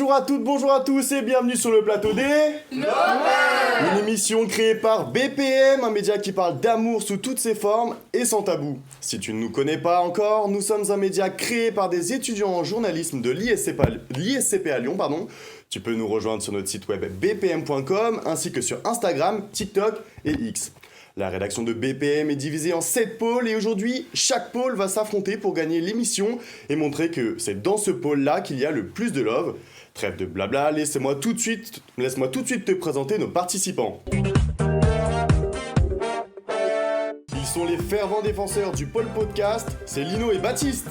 Bonjour à toutes, bonjour à tous et bienvenue sur le plateau des... Une émission créée par BPM, un média qui parle d'amour sous toutes ses formes et sans tabou. Si tu ne nous connais pas encore, nous sommes un média créé par des étudiants en journalisme de l'ISCP à Lyon. Tu peux nous rejoindre sur notre site web bpm.com ainsi que sur Instagram, TikTok et X. La rédaction de BPM est divisée en 7 pôles et aujourd'hui, chaque pôle va s'affronter pour gagner l'émission et montrer que c'est dans ce pôle-là qu'il y a le plus de love. Trêve de blabla, laisse-moi tout de suite te présenter nos participants. Ils sont les fervents défenseurs du pôle podcast, c'est Lino et Baptiste.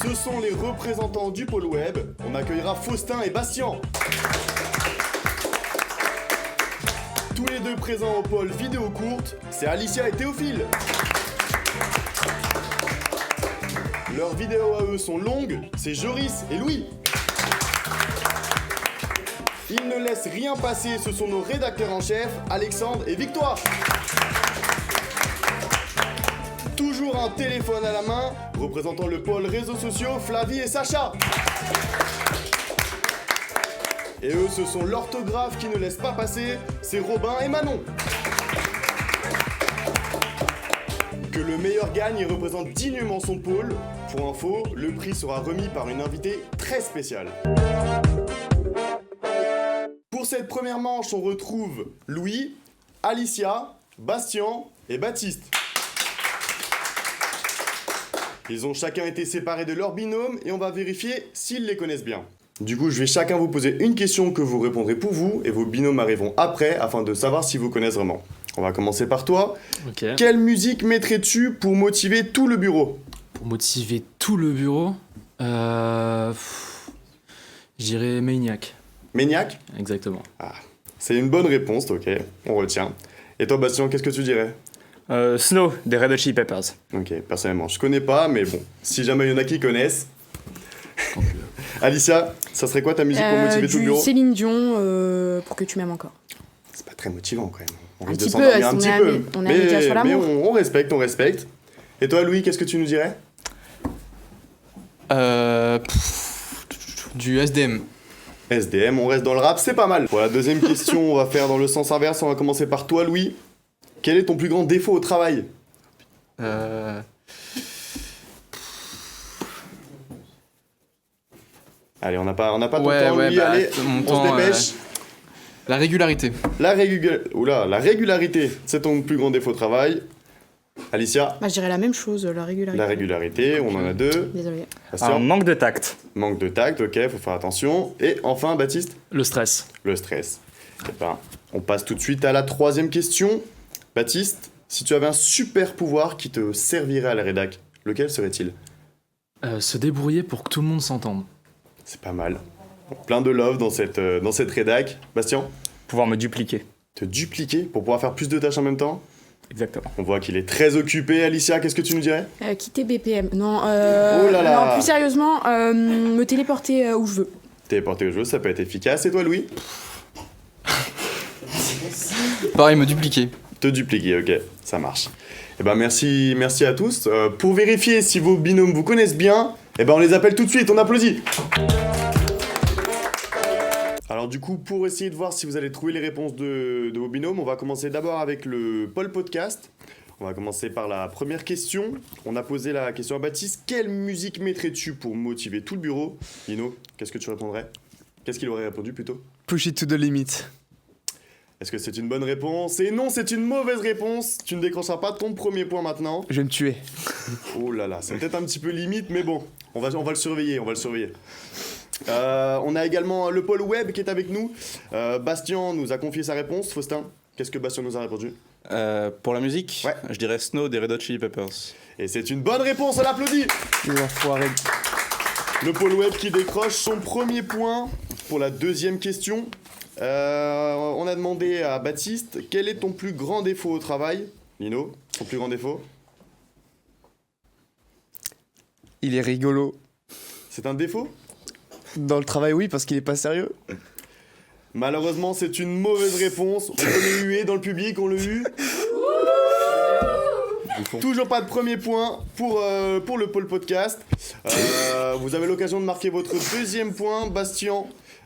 Ce sont les représentants du pôle web, on accueillera Faustin et Bastien. Tous les deux présents au pôle vidéo courte, c'est Alicia et Théophile. Leurs vidéos à eux sont longues, c'est Joris et Louis. Ils ne laissent rien passer, ce sont nos rédacteurs en chef, Alexandre et Victoire. Toujours un téléphone à la main, représentant le pôle réseaux sociaux, Flavie et Sacha. Et eux, ce sont l'orthographe qui ne laisse pas passer, c'est Robin et Manon. Que le meilleur gagne et représente dignement son pôle. Pour info, le prix sera remis par une invitée très spéciale. Pour cette première manche, on retrouve Louis, Alicia, Bastien et Baptiste. Ils ont chacun été séparés de leur binôme et on va vérifier s'ils les connaissent bien. Du coup, je vais chacun vous poser une question que vous répondrez pour vous et vos binômes arriveront après afin de savoir si vous connaissent vraiment. On va commencer par toi. Ok. Quelle musique mettrais-tu pour motiver tout le bureau ? Pour motiver tout le bureau, je dirais Maniac. Maniac ? Exactement. C'est une bonne réponse, ok, on retient. Et toi, Bastien, qu'est-ce que tu dirais ? Snow, des Red Hot Chili Peppers. Ok, personnellement, je connais pas, mais bon, si jamais il y en a qui connaissent. Alicia, ça serait quoi ta musique pour motiver tout le bureau ? Céline Dion, pour que tu m'aimes encore. C'est pas très motivant quand même. On Un risque de petit s'endormir peu, un petit on est peu. on est un média sur Mais l'amour. on respecte. Et toi, Louis, qu'est-ce que tu nous dirais ? Du SDM. SDM, on reste dans le rap, c'est pas mal. Pour la deuxième question, on va faire dans le sens inverse. On va commencer par toi, Louis. Quel est ton plus grand défaut au travail ? Allez, on n'a pas tout le temps, Louis. Allez, on se dépêche. La régularité. La régularité, c'est ton plus grand défaut au travail. Alicia, Bah, je dirais la même chose, la régularité. la régularité, on en a deux. Désolée. Bastien, Manque de tact. manque de tact, ok, faut faire attention. Et enfin, Baptiste, Le stress. le stress. Eh ben, on passe tout de suite à la troisième question. Baptiste, si tu avais un super pouvoir qui te servirait à la rédac, lequel serait-il ? Se débrouiller pour que tout le monde s'entende. C'est pas mal. Plein de love dans cette rédac. Bastien, Pouvoir me dupliquer. te dupliquer pour pouvoir faire plus de tâches en même temps. Exactement. On voit qu'il est très occupé. Alicia, qu'est-ce que tu nous dirais ? Quitter BPM. Non, Oh là là. non, plus sérieusement, me téléporter où je veux. Téléporter au jeu, ça peut être efficace. Et toi, Louis ? Pareil, me dupliquer. Te dupliquer, ok, ça marche. Eh ben merci à tous. Pour vérifier si vos binômes vous connaissent bien, eh ben on les appelle tout de suite, on applaudit. Alors du coup, pour essayer de voir si vous allez trouver les réponses de vos binômes, on va commencer d'abord avec le pôle podcast. On va commencer par la première question. On a posé la question à Baptiste. Quelle musique mettrais-tu pour motiver tout le bureau ? Lino, qu'est-ce que tu répondrais ? Qu'est-ce qu'il aurait répondu plutôt ? Push it to the limit. Est-ce que c'est une bonne réponse ? Et non, c'est une mauvaise réponse. Tu ne décrocheras pas ton premier point maintenant. Je vais me tuer. Oh là là, c'est peut-être un petit peu limite, mais bon, on va le surveiller. On a également le pôle web qui est avec nous. Bastien nous a confié sa réponse. Faustin, qu'est-ce que Bastien nous a répondu ? Pour la musique, Ouais. je dirais Snow des Red Hot Chili Peppers. Et c'est une bonne réponse, on l'applaudit. Le pôle web qui décroche son premier point pour la deuxième question. On a demandé à Baptiste, quel est ton plus grand défaut au travail ? Lino, ton plus grand défaut ? Il est rigolo. C'est un défaut ? Dans le travail, oui, parce qu'il est pas sérieux. Malheureusement, c'est une mauvaise réponse. On peut le huer dans le public, on le hue. Toujours pas de premier point pour le pôle podcast. Vous avez l'occasion de marquer votre deuxième point. Bastien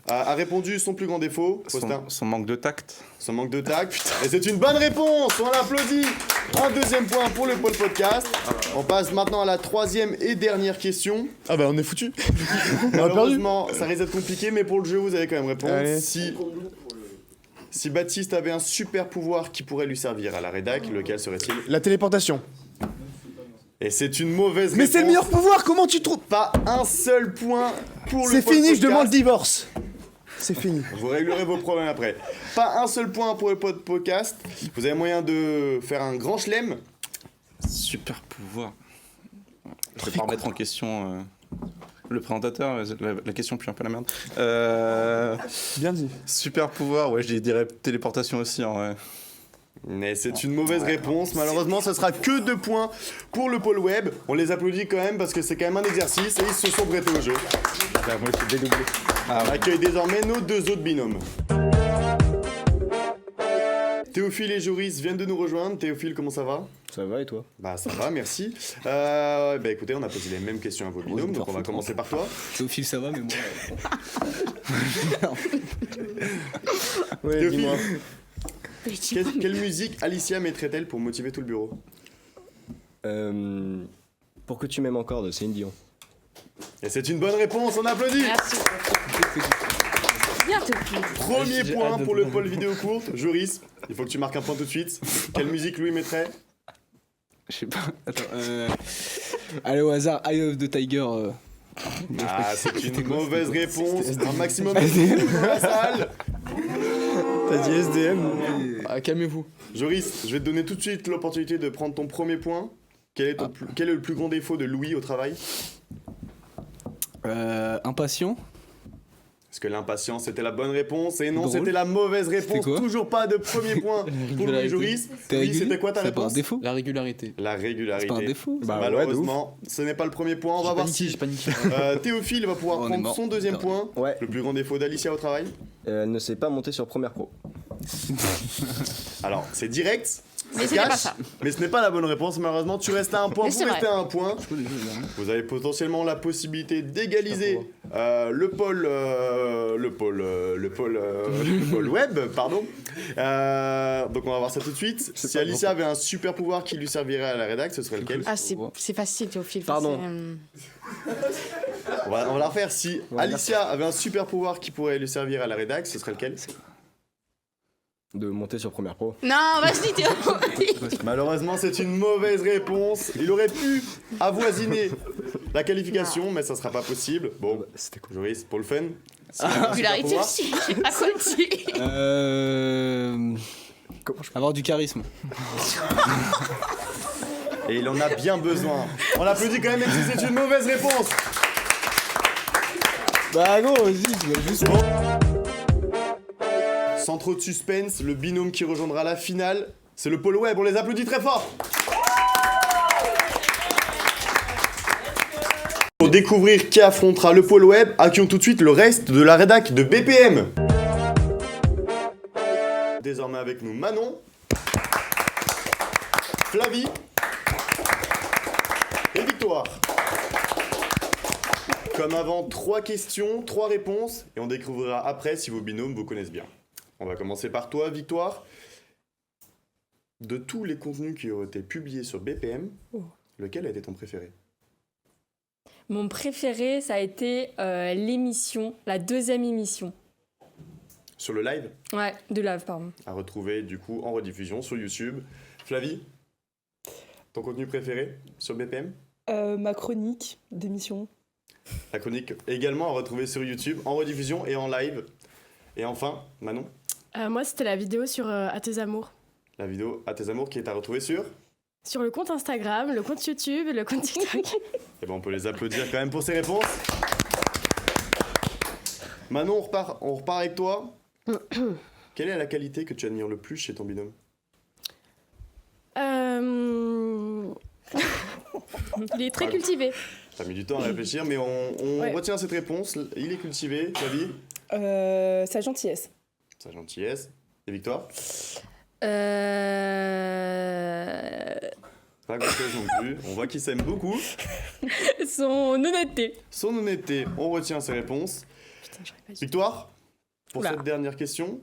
a répondu son plus grand défaut. Faustin, Son manque de tact. son manque de tact. Et c'est une bonne réponse, on l'applaudit. Un deuxième point pour le pôle podcast. On passe maintenant à la troisième et dernière question. Ah bah on est foutu. On a perdu. Malheureusement, ça risque d'être compliqué, mais pour le jeu, vous allez quand même répondre. Allez. Si Baptiste avait un super pouvoir qui pourrait lui servir à la rédac, lequel serait-il? La téléportation. Et c'est une mauvaise réponse. Mais c'est le meilleur pouvoir, comment tu trouves? Pas un seul point pour le C'est pôle fini, je podcast. demande le divorce. C'est fini. Vous réglerez vos problèmes après. Pas un seul point pour le podcast. Vous avez moyen de faire un grand chelem. Super pouvoir. Je vais pas remettre en question le présentateur, la question pue un peu la merde. Bien dit. Super pouvoir, ouais, je dirais téléportation aussi en vrai. Mais c'est une mauvaise réponse. Malheureusement, ce sera que 2 points pour le pôle web. On les applaudit quand même parce que c'est quand même un exercice et ils se sont prêtés au jeu. Moi, je suis dédoublé. On accueille désormais nos 2 autres binômes. Théophile et Joris viennent de nous rejoindre. Théophile, comment ça va? Ça va et toi? Bah ça va, merci. Écoutez, on a posé les mêmes questions à vos binômes, donc on va commencer par toi. Théophile, ça va, mais moi. Ouais, Théophile, dis-moi. quelle musique Alicia mettrait-elle pour motiver tout le bureau? Pour que tu m'aimes encore de Céline Dion. Et c'est une bonne réponse, on applaudit. Merci. Bien, Théophile. Premier J'ai point hâte de pour le te pôle vidéo courte. Joris, il faut que tu marques un point tout de suite. Quelle musique Louis mettrait? Je sais pas. Attends. Allez, au hasard, Eye of the Tiger. Ah, c'est une quoi, mauvaise c'était réponse. C'était Un maximum de points dans la salle. T'as dit SDM. Ah, calmez-vous. Joris, je vais te donner tout de suite l'opportunité de prendre ton premier point. Quel est le plus grand défaut de Louis au travail? Impatient. Est-ce que l'impatience c'était la bonne réponse? Et non, Drôle. c'était la mauvaise réponse. quoi Toujours pas de premier point pour Louis Joris. Louis, c'était quoi ta C'est pas un réponse? défaut. La régularité. La C'est régularité. pas un défaut. Bah, Malheureusement, ce n'est pas le premier point. On va voir si paniqué. Théophile va pouvoir On est prendre mort. son deuxième point. Ouais. Le plus grand défaut d'Alicia au travail. Elle ne sait pas monter sur Premiere Pro. Alors, c'est direct. Mais c'est c'était pas cash, ça. mais ce n'est pas la bonne réponse. Malheureusement, tu restes à un point. Mais Vous c'est restez vrai. à un point. Vous avez potentiellement la possibilité d'égaliser le pôle web, pardon. Donc on va voir ça tout de suite. Si Alicia avait un super pouvoir qui lui servirait à la rédac, ce serait lequel? Ah, c'est facile, Théophile. Pardon. On va la refaire. Si Alicia avait un super pouvoir qui pourrait lui servir à la rédac, ce serait lequel? De monter sur Premiere Pro. Non, vas-y, Théophile. Malheureusement, c'est une mauvaise réponse. Il aurait pu avoisiner la qualification, mais ça sera pas possible. Bon, C'était quoi? Joris, pour le fun. Régularité aussi, j'ai pas compris. Avoir du charisme. Et il en a bien besoin. On l'applaudit quand même, même si c'est une mauvaise réponse. Bah, gros, vas-y, tu vas juste. Sans trop de suspense, le binôme qui rejoindra la finale, c'est le pôle web. On les applaudit très fort. Pour découvrir qui affrontera le pôle web, accueillons tout de suite le reste de la rédac de BPM. Désormais avec nous Manon, Flavie et Victoire. Comme avant, 3 questions, 3 réponses, et on découvrira après si vos binômes vous connaissent bien. On va commencer par toi, Victoire. De tous les contenus qui ont été publiés sur BPM, lequel a été ton préféré? Mon préféré, ça a été l'émission, la 2e émission. Sur le live, Ouais, de Lave, pardon. à retrouver du coup en rediffusion sur YouTube. Flavie, ton contenu préféré sur BPM? Ma chronique d'émission. La chronique également à retrouver sur YouTube, en rediffusion et en live. Et enfin, Manon, Moi, c'était la vidéo sur À tes amours. la vidéo À tes amours qui est à retrouver sur... Sur le compte Instagram, le compte YouTube et le compte TikTok. Eh ben on peut les applaudir quand même pour ces réponses. Manon, on repart avec toi. Quelle est la qualité que tu admires le plus chez ton binôme? Il est très cultivé. T'as mis du temps à réfléchir, mais on Ouais. retient cette réponse. Il est cultivé, Flavie, Sa gentillesse. sa gentillesse. Et Victoire? Ouais, Pas grand-chose non plus. On voit qu'ils s'aiment beaucoup. Son honnêteté. Son honnêteté, on retient ses réponses. Victoire, pour Oula. cette dernière question,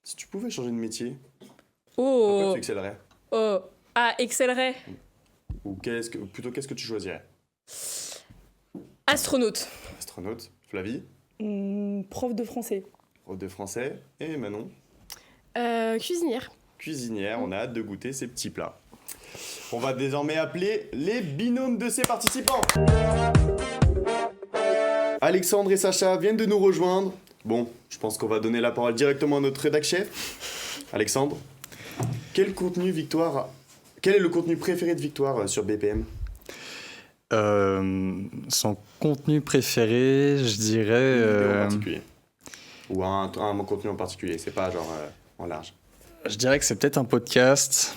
si tu pouvais changer de métier, à quoi Oh. tu excellerais? Oh. Ah, excellerait. Ou qu'est-ce que tu choisirais? Astronaute. Astronaute, Flavie, Prof de français. prof de français, et Manon, Cuisinière. cuisinière. On a hâte de goûter ces petits plats. On va désormais appeler les binômes de ces participants. Alexandre et Sacha viennent de nous rejoindre. Bon, je pense qu'on va donner la parole directement à notre rédac chef. Alexandre, quel est le contenu préféré de Victoire sur BPM? Son contenu préféré, je Une dirais... vidéo en particulier. Ou un contenu en particulier, c'est pas genre en large. Je dirais que c'est peut-être un podcast.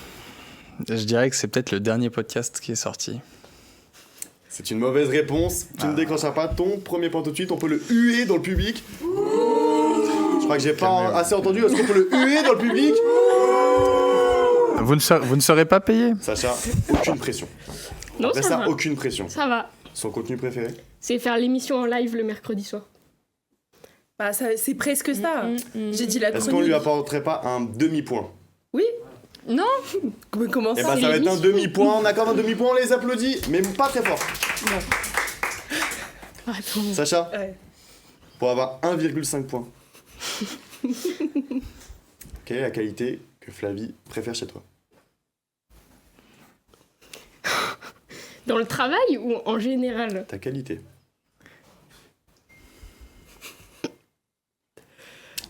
Je dirais que c'est peut-être le dernier podcast qui est sorti. C'est une mauvaise réponse. Tu ne décrocheras pas ton premier point tout de suite. On peut le huer dans le public. Je crois que j'ai pas assez entendu. Est-ce qu'on peut le huer dans le public? Vous ne serez pas payé? Sacha, aucune pression. Non, Après ça ça, va. aucune pression. Ça va. Son contenu préféré? C'est faire l'émission en live le mercredi soir. Bah, c'est presque ça. J'ai dit la Est-ce chronique. qu'on lui apporterait pas un demi-point? Oui. Non. Mais comment Eh ça ben, ça va être un demi-point. On accorde un demi-point, on les applaudit, mais pas très fort. Sacha, Ouais. pour avoir 1,5 point, quelle est la qualité que Flavie préfère chez toi? Dans le travail ou en général? Ta qualité.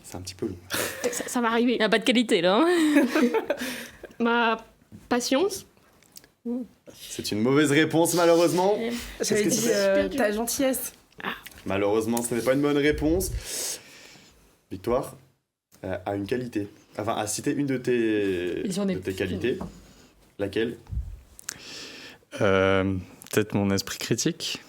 C'est un petit peu long. Ça va arriver. Il n'y a pas de qualité là. Hein. Ma patience. C'est une mauvaise réponse, malheureusement. J'avais que dit c'est ta gentillesse. Malheureusement, ce n'est pas une bonne réponse. Victoire a une qualité. Enfin, a cité une de tes qualités. Laquelle? Peut-être mon esprit critique.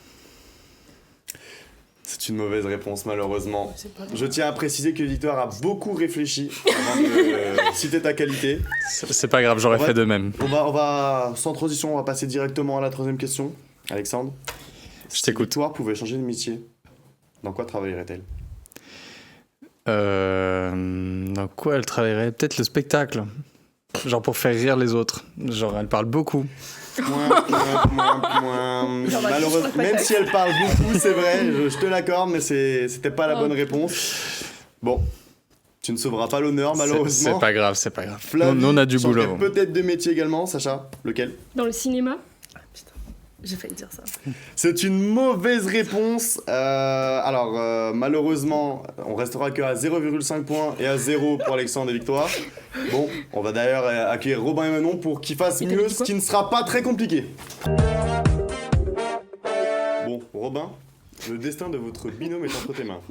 C'est une mauvaise réponse, malheureusement. Je tiens à préciser que Victoire a beaucoup réfléchi avant de citer ta qualité. C'est pas grave, j'aurais On va- fait de même. On va, sans transition, on va passer directement à la troisième question. Alexandre, Je t'écoute. Victoire pouvait changer de métier, dans quoi travaillerait-elle? Dans quoi elle travaillerait? Peut-être le spectacle. Genre pour faire rire les autres. Genre elle parle beaucoup. Malheureusement, même si elle parle beaucoup, c'est vrai, je te l'accorde, mais c'était pas la bonne réponse. Bon, tu ne sauveras pas l'honneur, malheureusement. C'est pas grave, c'est pas grave. Flavie Nous, on a du changerait boulot. peut-être de métier également, Sacha. Lequel? Dans le cinéma. J'ai failli dire ça. C'est une mauvaise réponse. Malheureusement, on restera que à 0,5 points et à 0 pour Alexandre et Victoire. Bon, on va d'ailleurs accueillir Robin et Manon pour qu'ils fassent mieux, ce qui ne sera pas très compliqué. Bon, Robin, le destin de votre binôme est entre tes mains.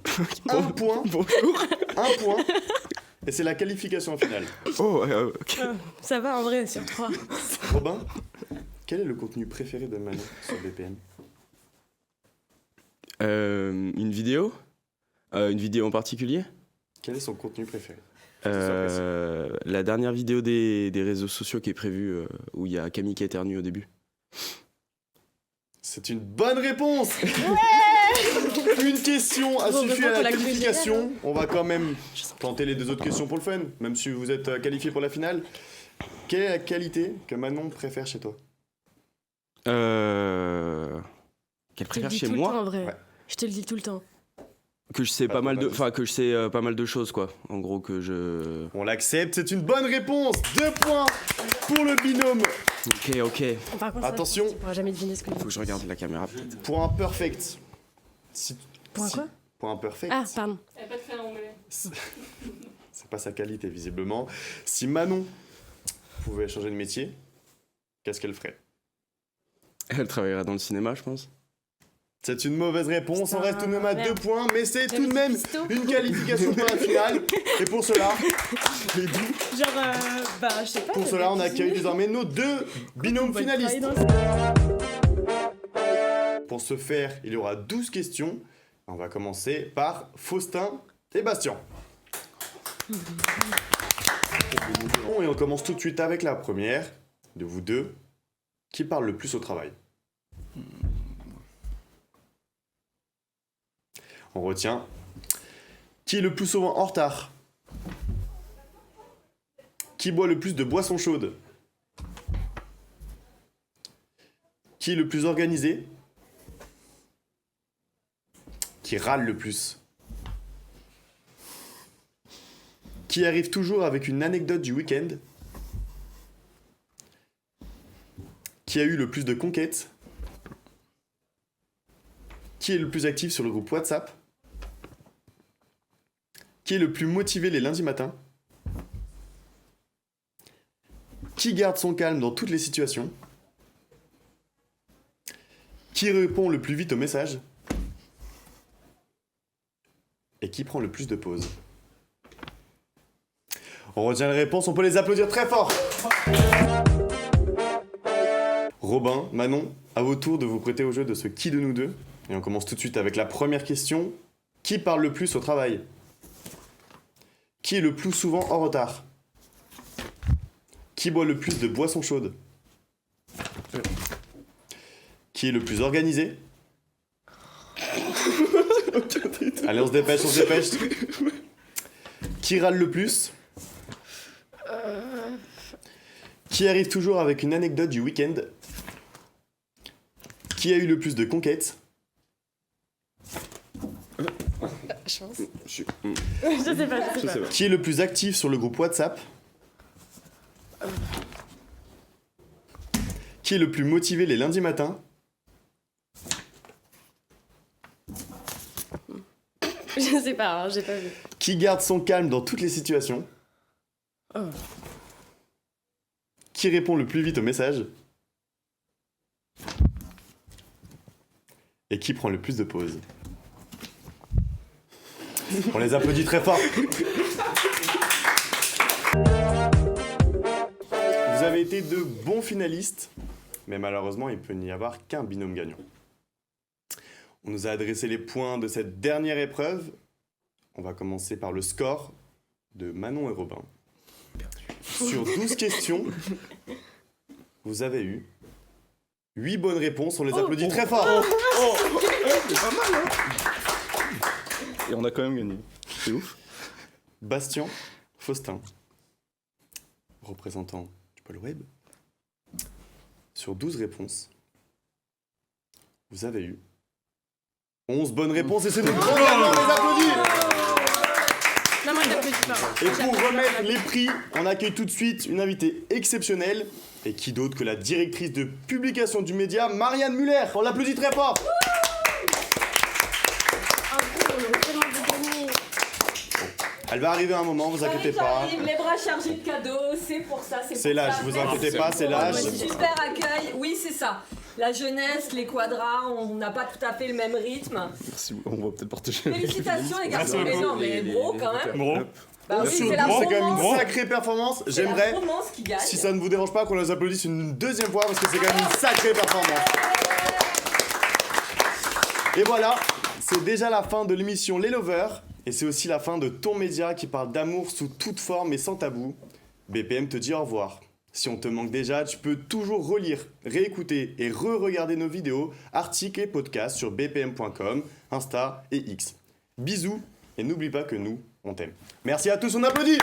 Un point. Et c'est la qualification finale. Oh, ok. Ça va en vrai sur 3. Robin, quel est le contenu préféré de Manon sur BPM? Une vidéo? Une vidéo en particulier? Quel est son contenu préféré? La dernière vidéo des réseaux sociaux qui est prévue, où il y a Camille qui éternue au début. C'est une bonne réponse. Une question a suffi à la qualification. On va quand même tenter les deux autres questions pour le fun, même si vous êtes qualifié pour la finale. Quelle est la qualité que Manon préfère chez toi? Qu'elle préfère chez moi? En vrai. Ouais. Je te le dis tout le temps. Que je sais Pas pas mal de choses, quoi. En gros, que je... On l'accepte, c'est une bonne réponse. 2 points pour le binôme. Ok. Par contre, Attention. Tu pourras jamais deviner ce que je Faut que je regarde la caméra, peut-être. Pour un perfect. Pour un quoi? Pour un perfect. Ah, pardon. Elle a pas de faire un omelette. C'est pas sa qualité, visiblement. Si Manon pouvait changer de métier, qu'est-ce qu'elle ferait? Elle travaillera dans le cinéma, je pense. C'est une mauvaise réponse, on reste tout de même à 2 merde. points, mais c'est J'avais tout de dit même Pisto. une qualification pour la finale. Et pour cela, Je sais pas. pour cela, on accueille désormais nos 2 binômes finalistes. Pour ce faire, il y aura 12 questions. On va commencer par Faustin et Bastien. Bon, et on commence tout de suite avec la première de vous deux. Qui parle le plus au travail? On retient. Qui est le plus souvent en retard? Qui boit le plus de boissons chaudes? Qui est le plus organisé? Qui râle le plus? Qui arrive toujours avec une anecdote du week-end? Qui a eu le plus de conquêtes? Qui est le plus actif sur le groupe WhatsApp? Qui est le plus motivé les lundis matins? Qui garde son calme dans toutes les situations? Qui répond le plus vite aux messages? Et qui prend le plus de pauses? On retient les réponses, on peut les applaudir très fort. Robin, Manon, à vos tours de vous prêter au jeu de ce qui de nous deux. Et on commence tout de suite avec la première question. Qui parle le plus au travail? Qui est le plus souvent en retard? Qui boit le plus de boissons chaudes? Qui est le plus organisé? Allez, on se dépêche, on se dépêche. Qui râle le plus? Qui arrive toujours avec une anecdote du week-end? Qui a eu le plus de conquêtes? Chance. Je sais pas. Qui est le plus actif sur le groupe WhatsApp? Qui est le plus motivé les lundis matins? Je sais pas, hein, j'ai pas vu. Qui garde son calme dans toutes les situations? Qui répond le plus vite aux messages? Et qui prend le plus de pauses? On les applaudit très fort. Vous avez été de bons finalistes, mais malheureusement, il peut n'y avoir qu'un binôme gagnant. On nous a adressé les points de cette dernière épreuve. On va commencer par le score de Manon et Robin. Sur 12 questions, vous avez eu 8 bonnes réponses. On les applaudit très fort. C'est pas mal, hein. Et on a quand même gagné. C'est ouf. Bastien Faustin, représentant du pôle web. Sur 12 réponses, vous avez eu 11 bonnes réponses et c'est notre grand gagnant, on les applaudit. Non, moi, t'applaudis pas. Et pour remettre les prix, on accueille tout de suite une invitée exceptionnelle. Et qui d'autre que la directrice de publication du média, Marianne Muller. On l'applaudit très fort. Elle va arriver un moment, vous inquiétez pas. Les bras chargés de cadeaux, c'est pour ça. C'est l'âge, vous inquiétez pas, c'est l'âge. Super accueil, oui c'est ça. La jeunesse, les quadras, on n'a pas tout à fait le même rythme. Merci, on va peut-être partager. Félicitations les garçons, mais non, mais bro quand même. Bro. Bah oui, Sur c'est 12, la c'est quand même une romance. sacrée performance. C'est la J'aimerais, romance qui gagne. si ça ne vous dérange pas, qu'on les applaudisse une deuxième fois parce que c'est quand même une sacrée performance. Et voilà, c'est déjà la fin de l'émission Les Lovers. Et c'est aussi la fin de ton média qui parle d'amour sous toute forme et sans tabou. BPM te dit au revoir. Si on te manque déjà, tu peux toujours relire, réécouter et re-regarder nos vidéos, articles et podcasts sur bpm.com, Insta et X. Bisous et n'oublie pas que nous, on t'aime. Merci à tous, on applaudit.